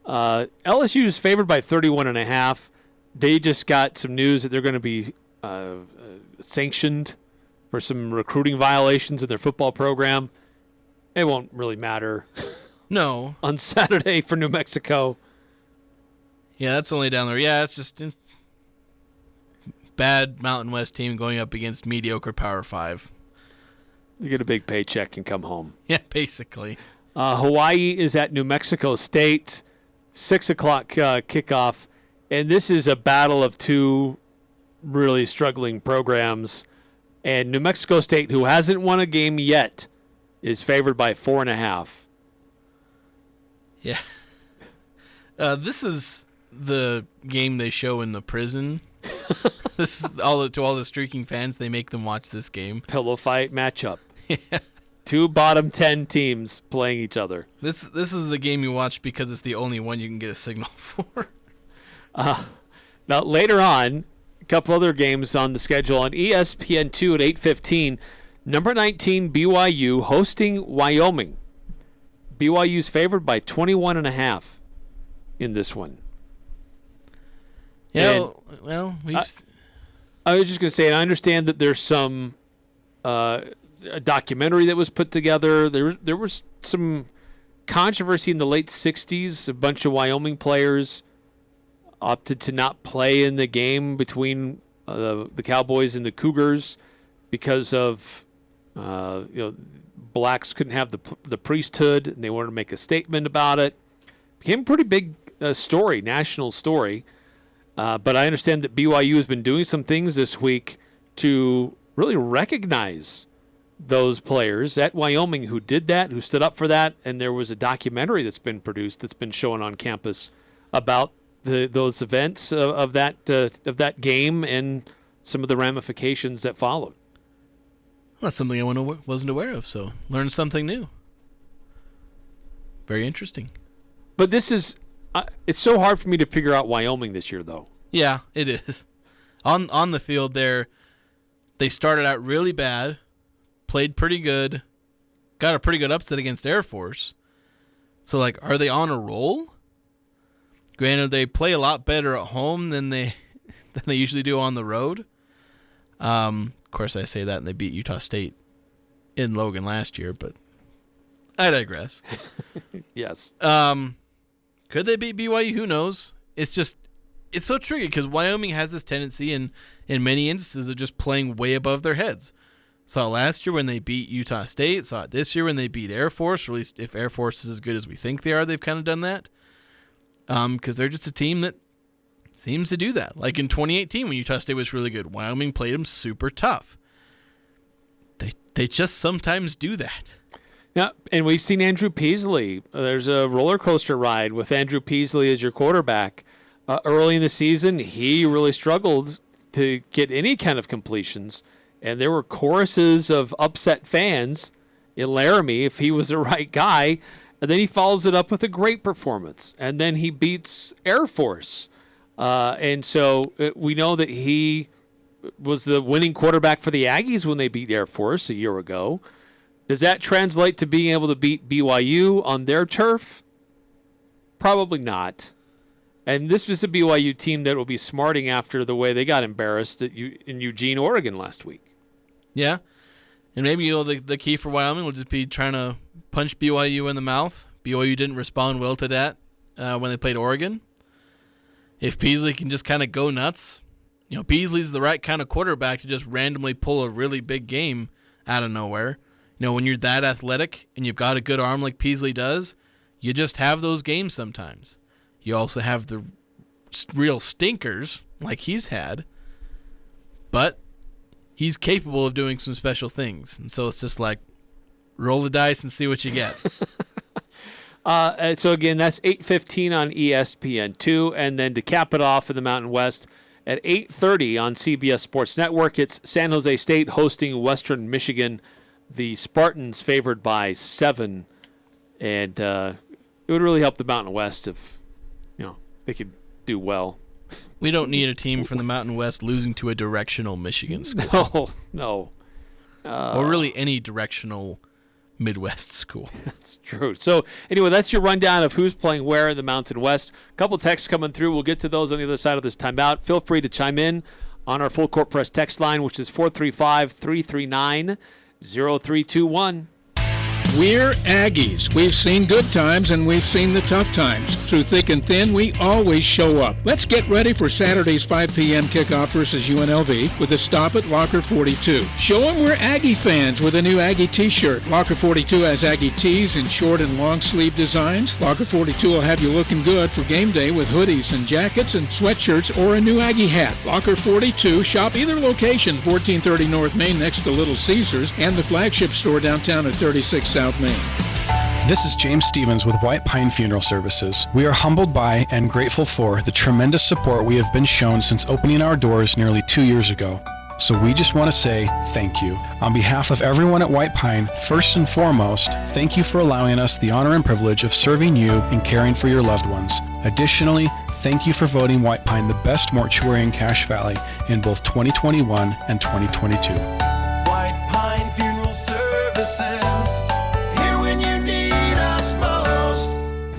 LSU is favored by 31.5. They just got some news that they're going to be sanctioned for some recruiting violations in their football program. It won't really matter. No. On Saturday for New Mexico. Yeah, that's only down there. Yeah, it's just bad Mountain West team going up against mediocre Power 5. You get a big paycheck and come home. Yeah, basically. Hawaii is at New Mexico State, 6 o'clock kickoff. And this is a battle of two really struggling programs. And New Mexico State, who hasn't won a game yet, is favored by 4.5. Yeah. This is the game they show in the prison. This is to all the streaking fans. They make them watch this game. Pillow fight matchup. Yeah. Two bottom 10 teams playing each other. This is the game you watch because it's the only one you can get a signal for. Now later on, a couple other games on the schedule on ESPN2 at 8:15. Number 19 BYU hosting Wyoming. BYU's favored by 21.5 in this one. Yeah, I was just going to say, and I understand that there's some a documentary that was put together. There was some controversy in the late 60s. A bunch of Wyoming players opted to not play in the game between the Cowboys and the Cougars because of blacks couldn't have the priesthood, and they wanted to make a statement about it. Became a pretty big story, national story. But I understand that BYU has been doing some things this week to really recognize those players at Wyoming who did that, who stood up for that. And there was a documentary that's been produced that's been shown on campus about those events of that game and some of the ramifications that followed. Well, that's something I wasn't aware of, so learned something new. Very interesting. But this is... it's so hard for me to figure out Wyoming this year, though. Yeah, it is. On the field there, they started out really bad, played pretty good, got a pretty good upset against Air Force. So, like, are they on a roll? Granted, they play a lot better at home than they usually do on the road. Of course, I say that, and they beat Utah State in Logan last year, but I digress. Yes. Could they beat BYU? Who knows? It's so tricky because Wyoming has this tendency in many instances of just playing way above their heads. Saw it last year when they beat Utah State. Saw it this year when they beat Air Force, or at least if Air Force is as good as we think they are, they've kind of done that. Because they're just a team that seems to do that. Like in 2018 when Utah State was really good, Wyoming played them super tough. They just sometimes do that. Yeah, and we've seen Andrew Peasley. There's a roller coaster ride with Andrew Peasley as your quarterback. Early in the season, he really struggled to get any kind of completions, and there were choruses of upset fans in Laramie if he was the right guy, and then he follows it up with a great performance, and then he beats Air Force. And so we know that he was the winning quarterback for the Aggies when they beat Air Force a year ago. Does that translate to being able to beat BYU on their turf? Probably not. And this was a BYU team that will be smarting after the way they got embarrassed in Eugene, Oregon last week. Yeah. And maybe the key for Wyoming will just be trying to punch BYU in the mouth. BYU didn't respond well to that when they played Oregon. If Peasley can just kind of go nuts, Peasley's the right kind of quarterback to just randomly pull a really big game out of nowhere. When you're that athletic and you've got a good arm like Peasley does, you just have those games sometimes. You also have the real stinkers like he's had, but he's capable of doing some special things. And so it's just like, roll the dice and see what you get. So, again, that's 8:15 on ESPN2. And then to cap it off in the Mountain West, at 8:30 on CBS Sports Network, it's San Jose State hosting Western Michigan. The Spartans favored by 7. And it would really help the Mountain West if, they could do well. We don't need a team from the Mountain West losing to a directional Michigan school. No. Or really any directional Midwest school. That's true. So, anyway, that's your rundown of who's playing where in the Mountain West. A couple texts coming through. We'll get to those on the other side of this timeout. Feel free to chime in on our Full Court Press text line, which is 435-339-0321. We're Aggies. We've seen good times and we've seen the tough times. Through thick and thin, we always show up. Let's get ready for Saturday's 5 p.m. kickoff versus UNLV with a stop at Locker 42. Show them we're Aggie fans with a new Aggie t-shirt. Locker 42 has Aggie tees in short and long sleeve designs. Locker 42 will have you looking good for game day with hoodies and jackets and sweatshirts or a new Aggie hat. Locker 42, shop either location, 1430 North Main next to Little Caesars and the flagship store downtown at 36 South Main. This is James Stevens with White Pine Funeral Services. We are humbled by and grateful for the tremendous support we have been shown since opening our doors nearly 2 years ago. So we just want to say thank you. On behalf of everyone at White Pine, first and foremost, thank you for allowing us the honor and privilege of serving you and caring for your loved ones. Additionally, thank you for voting White Pine the best mortuary in Cache Valley in both 2021 and 2022. White Pine Funeral Services.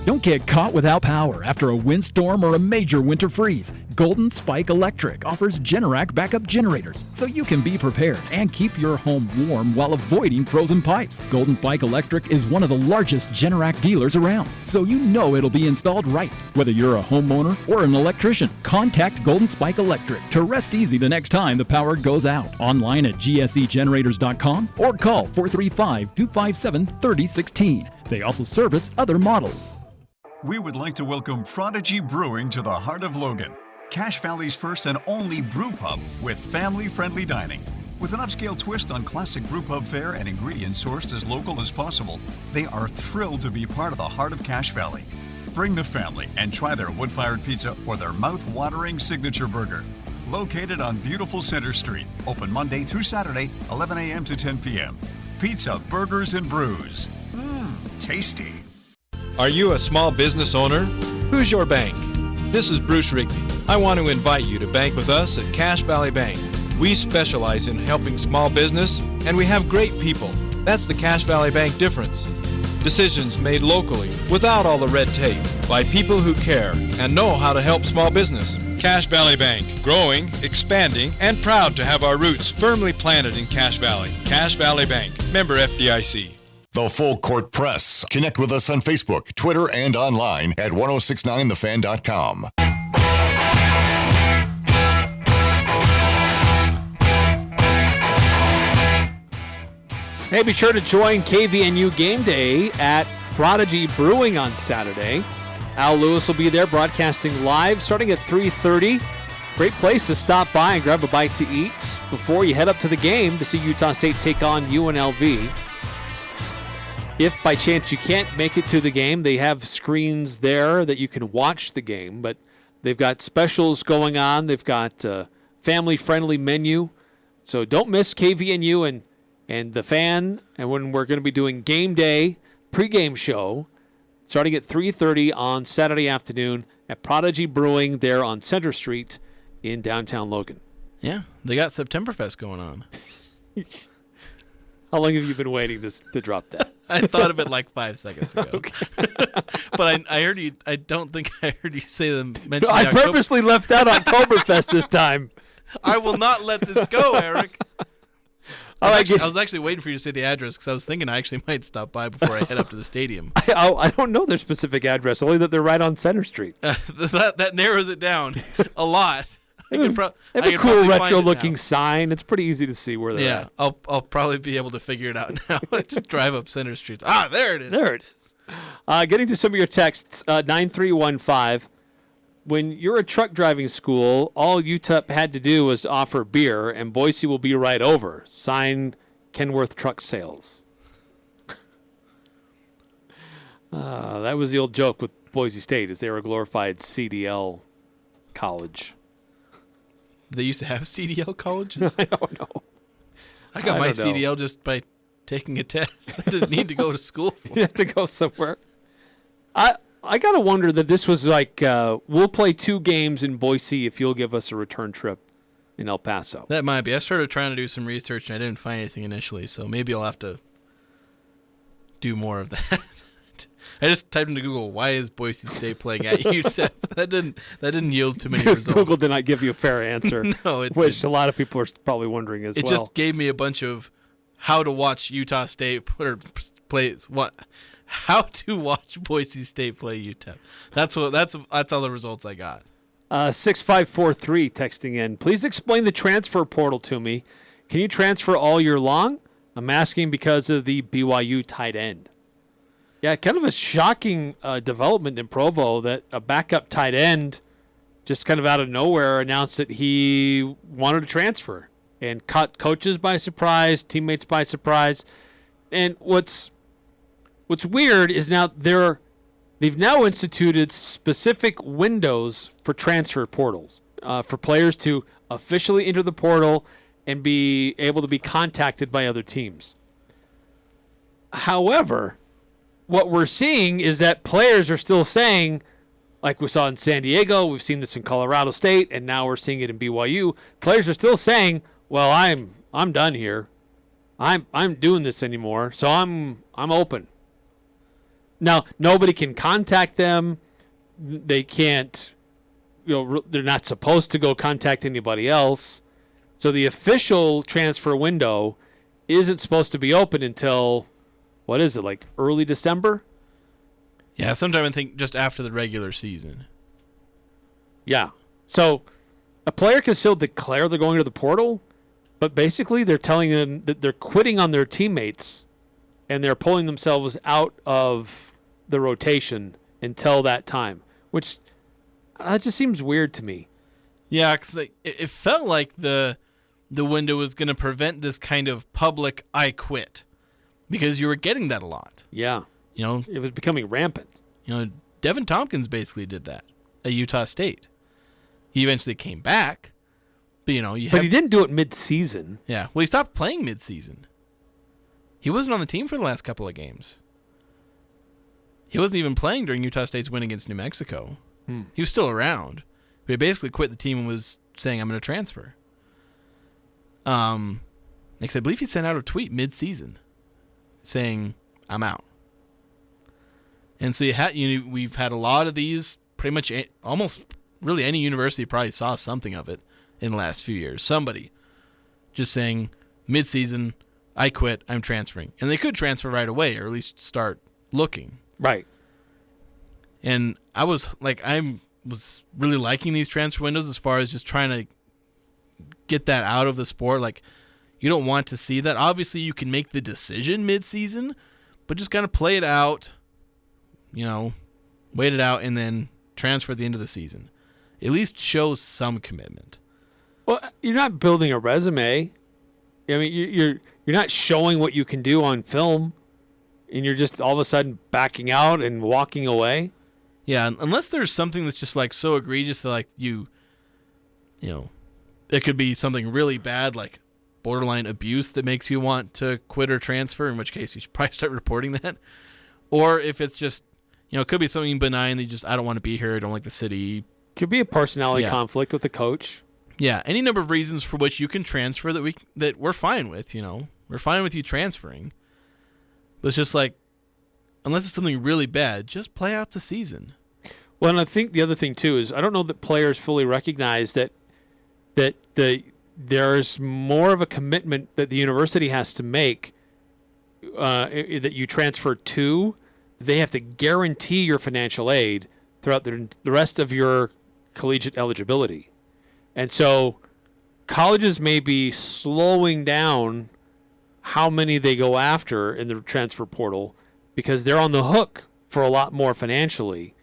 Don't get caught without power after a windstorm or a major winter freeze. Golden Spike Electric offers Generac backup generators so you can be prepared and keep your home warm while avoiding frozen pipes. Golden Spike Electric is one of the largest Generac dealers around, so you know it'll be installed right. Whether you're a homeowner or an electrician, contact Golden Spike Electric to rest easy the next time the power goes out. Online at gsegenerators.com or call 435-257-3016. They also service other models. We would like to welcome Prodigy Brewing to the heart of Logan, Cache Valley's first and only brew pub with family-friendly dining. With an upscale twist on classic brew pub fare and ingredients sourced as local as possible, they are thrilled to be part of the heart of Cache Valley. Bring the family and try their wood-fired pizza or their mouth-watering signature burger. Located on beautiful Center Street, open Monday through Saturday, 11 a.m. to 10 p.m. Pizza, burgers, and brews. Tasty. Are you a small business owner? Who's your bank? This is Bruce Rigby. I want to invite you to bank with us at Cache Valley Bank. We specialize in helping small business, and we have great people. That's the Cache Valley Bank difference. Decisions made locally, without all the red tape, by people who care and know how to help small business. Cache Valley Bank, growing, expanding, and proud to have our roots firmly planted in Cache Valley. Cache Valley Bank, member FDIC. The Full Court Press. Connect with us on Facebook, Twitter, and online at 1069thefan.com. Hey, be sure to join KVNU Game Day at Prodigy Brewing on Saturday. Al Lewis will be there broadcasting live starting at 3:30. Great place to stop by and grab a bite to eat before you head up to the game to see Utah State take on UNLV. If by chance you can't make it to the game, they have screens there that you can watch the game, but they've got specials going on. They've got a family-friendly menu. So don't miss KVNU and the Fan, and when we're going to be doing game day pregame show starting at 3:30 on Saturday afternoon at Prodigy Brewing there on Center Street in downtown Logan. Yeah, they got Septemberfest going on. How long have you been waiting to drop that? I thought of it like 5 seconds ago. Okay. But I heard you. I don't think I heard you say them. Mention I purposely left out Oktoberfest this time. I will not let this go, Eric. I was actually waiting for you to say the address because I was thinking I actually might stop by before I head up to the stadium. I don't know their specific address, only that they're right on Center Street. That narrows it down a lot. They have a cool retro-looking sign. It's pretty easy to see where they're at. I'll probably be able to figure it out now. Just drive up Center Street. There it is. There it is. Getting to some of your texts, 9315. When you're a truck driving school, all UTEP had to do was offer beer, and Boise will be right over. Sign Kenworth Truck Sales. That was the old joke with Boise State, is they were a glorified CDL college. They used to have CDL colleges? I don't know. I got my CDL just by taking a test. I didn't need to go to school for it. You have to go somewhere. I got to wonder that this was like, we'll play 2 games in Boise if you'll give us a return trip in El Paso. That might be. I started trying to do some research, and I didn't find anything initially, so maybe I'll have to do more of that. I just typed into Google, why is Boise State playing at UTEP? That didn't yield too many results. Google did not give you a fair answer. No, it which didn't. A lot of people are probably wondering as well. It just gave me a bunch of how to watch Utah State how to watch Boise State play UTEP. That's all the results I got. 6543 texting in. Please explain the transfer portal to me. Can you transfer all year long? I'm asking because of the BYU tight end. Yeah, kind of a shocking development in Provo that a backup tight end just kind of out of nowhere announced that he wanted to transfer and caught coaches by surprise, teammates by surprise. And what's weird is now they've now instituted specific windows for transfer portals for players to officially enter the portal and be able to be contacted by other teams. However, what we're seeing is that players are still saying, like we saw in San Diego, we've seen this in Colorado State, and now we're seeing it in BYU. Players are still saying, "Well, I'm done here. I'm doing this anymore, so I'm open." Now, nobody can contact them. They can't, they're not supposed to go contact anybody else. So the official transfer window isn't supposed to be open until, what is it, like early December? Yeah, sometime I think just after the regular season. Yeah. So a player can still declare they're going to the portal, but basically they're telling them that they're quitting on their teammates and they're pulling themselves out of the rotation until that time, which that just seems weird to me. Yeah, because it felt like the window was going to prevent this kind of public "I quit," because you were getting that a lot. Yeah. It was becoming rampant. Devin Tompkins basically did that at Utah State. He eventually came back, but but he didn't do it mid-season. Yeah, well, he stopped playing mid-season. He wasn't on the team for the last couple of games. He wasn't even playing during Utah State's win against New Mexico. He was still around, but he basically quit the team and was saying, "I'm going to transfer." Because I believe he sent out a tweet mid-season saying, I'm out. And so we've had a lot of these, pretty much almost really any university probably saw something of it in the last few years. Somebody just saying, mid-season, I quit, I'm transferring. And they could transfer right away, or at least start looking. Right. And I was really liking these transfer windows as far as just trying to get that out of the sport. Like, you don't want to see that. Obviously, you can make the decision mid-season, but just kind of play it out, wait it out, and then transfer at the end of the season. At least show some commitment. Well, you're not building a resume. I mean, you're not showing what you can do on film, and you're just all of a sudden backing out and walking away. Yeah, unless there's something that's just like so egregious that it could be something really bad, like borderline abuse that makes you want to quit or transfer, in which case you should probably start reporting that. Or if it's just, it could be something benign that I don't want to be here, I don't like the city. Could be a personality conflict with the coach. Yeah, any number of reasons for which you can transfer that we're fine with, We're fine with you transferring. But it's just like, unless it's something really bad, just play out the season. Well, and I think the other thing, too, is I don't know that players fully recognize that there's more of a commitment that the university has to make that you transfer to. They have to guarantee your financial aid throughout the rest of your collegiate eligibility. And so colleges may be slowing down how many they go after in the transfer portal because they're on the hook for a lot more financially.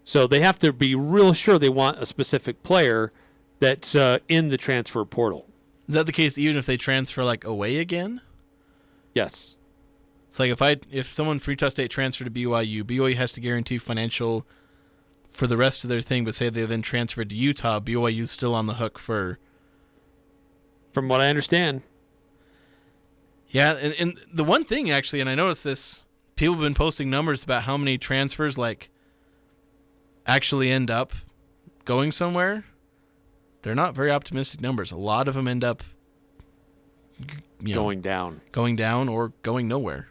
So they have to be real sure they want a specific player that's in the transfer portal. Is that the case even if they transfer away again? Yes. It's like if someone from Utah State transferred to BYU has to guarantee financial for the rest of their thing, but say they then transferred to Utah, BYU's still on the hook for... From what I understand. Yeah, and the one thing, actually, and I noticed this, people have been posting numbers about how many transfers, actually end up going somewhere. They're not very optimistic numbers. A lot of them end up going down. Going down or going nowhere.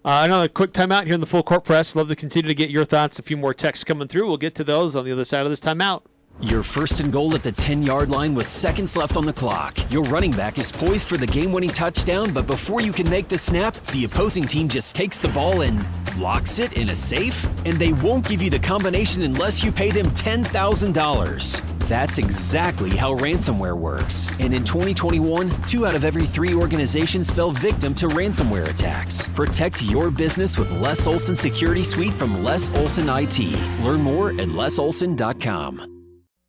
Another quick timeout here in the Full Court Press. Love to continue to get your thoughts. A few more texts coming through. We'll get to those on the other side of this timeout. You're first and goal at the 10-yard line with seconds left on the clock. Your running back is poised for the game-winning touchdown, but before you can make the snap, the opposing team just takes the ball and locks it in a safe, and they won't give you the combination unless you pay them $10,000. That's exactly how ransomware works. And in 2021, 2 out of every 3 organizations fell victim to ransomware attacks. Protect your business with Les Olson Security Suite from Les Olson IT. Learn more at lesolson.com.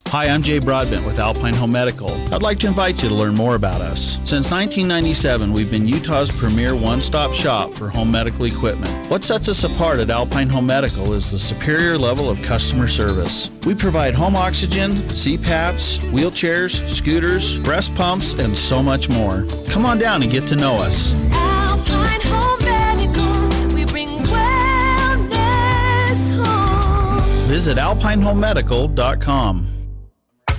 Hi, I'm Jay Broadbent with Alpine Home Medical. I'd like to invite you to learn more about us. Since 1997, we've been Utah's premier one-stop shop for home medical equipment. What sets us apart at Alpine Home Medical is the superior level of customer service. We provide home oxygen, CPAPs, wheelchairs, scooters, breast pumps, and so much more. Come on down and get to know us. Alpine Home Medical, we bring wellness home. Visit alpinehomemedical.com.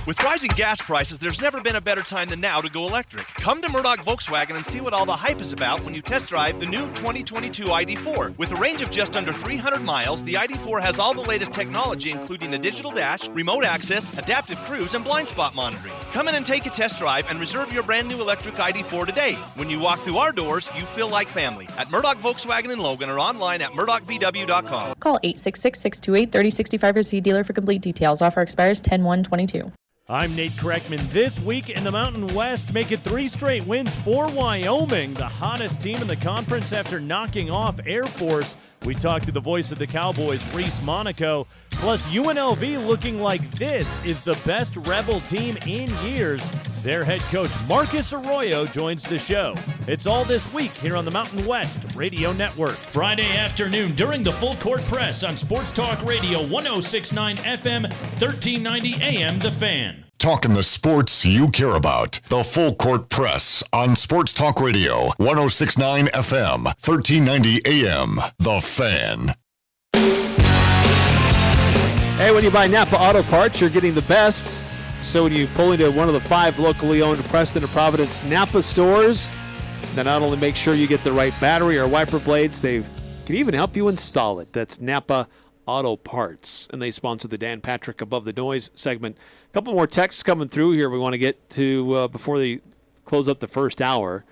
With rising gas prices, there's never been a better time than now to go electric. Come to Murdoch Volkswagen and see what all the hype is about when you test drive the new 2022 ID4. With a range of just under 300 miles, the ID4 has all the latest technology, including a digital dash, remote access, adaptive cruise, and blind spot monitoring. Come in and take a test drive and reserve your brand new electric ID4 today. When you walk through our doors, you feel like family. At Murdoch Volkswagen in Logan or online at murdochvw.com. Call 866-628-3065 or see dealer for complete details. Offer expires 10/1/22. I'm Nate Kreckman. This week in the Mountain West, make it 3 straight wins for Wyoming, the hottest team in the conference after knocking off Air Force. We talked to the voice of the Cowboys, Reese Monaco. Plus, UNLV looking like this is the best Rebel team in years. Their head coach, Marcus Arroyo, joins the show. It's all this week here on the Mountain West Radio Network. Friday afternoon during the Full Court Press on Sports Talk Radio 106.9 FM, 1390 AM, The Fan. Talking the sports you care about. The Full Court Press on Sports Talk Radio 106.9 FM, 1390 AM, The Fan. Hey, when you buy Napa Auto Parts, you're getting the best So when you pull into one of the 5 locally owned Preston and Providence Napa stores, they not only make sure you get the right battery or wiper blades, they can even help you install it. That's Napa Auto Parts, and they sponsor the Dan Patrick Above the Noise segment. A couple more texts coming through here we want to get to before they close up the first hour.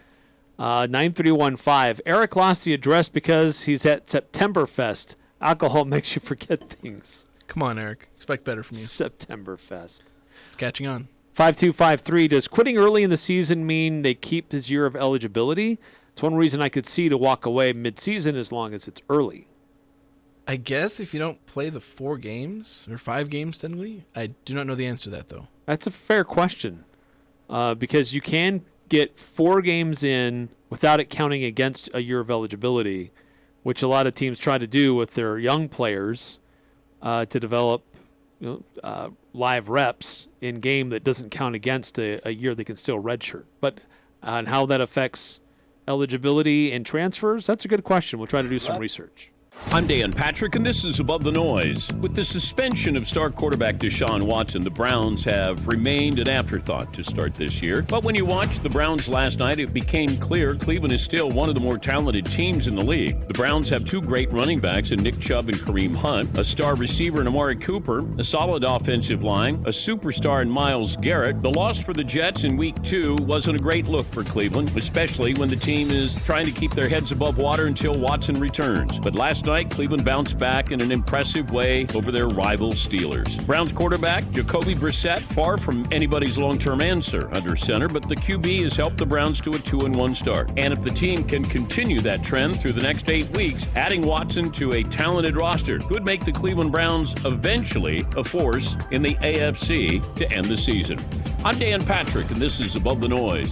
9315. Eric lost the address because he's at Septemberfest. Alcohol makes you forget things. Come on, Eric. Expect better from you. Septemberfest. It's catching on. 5253. Does quitting early in the season mean they keep his year of eligibility? It's one reason I could see to walk away mid-season as long as it's early. I guess if you don't play the 4 games or 5 games technically. I do not know the answer to that, though. That's a fair question because you can get 4 games in without it counting against a year of eligibility, which a lot of teams try to do with their young players to develop live reps in game that doesn't count against a year they can still redshirt. But on how that affects eligibility and transfers, that's a good question. We'll try to do some research. I'm Dan Patrick, and this is Above the Noise. With the suspension of star quarterback Deshaun Watson, the Browns have remained an afterthought to start this year. But when you watched the Browns last night, it became clear Cleveland is still one of the more talented teams in the league. The Browns have 2 great running backs in Nick Chubb and Kareem Hunt, a star receiver in Amari Cooper, a solid offensive line, a superstar in Myles Garrett. The loss for the Jets in Week 2 wasn't a great look for Cleveland, especially when the team is trying to keep their heads above water until Watson returns. But last night, Cleveland bounced back in an impressive way over their rival Steelers. Browns quarterback Jacoby Brissett, far from anybody's long-term answer under center, but the QB has helped the Browns to a 2-1 start. And if the team can continue that trend through the next 8 weeks, adding Watson to a talented roster could make the Cleveland Browns eventually a force in the AFC to end the season. I'm Dan Patrick, and this is Above the Noise.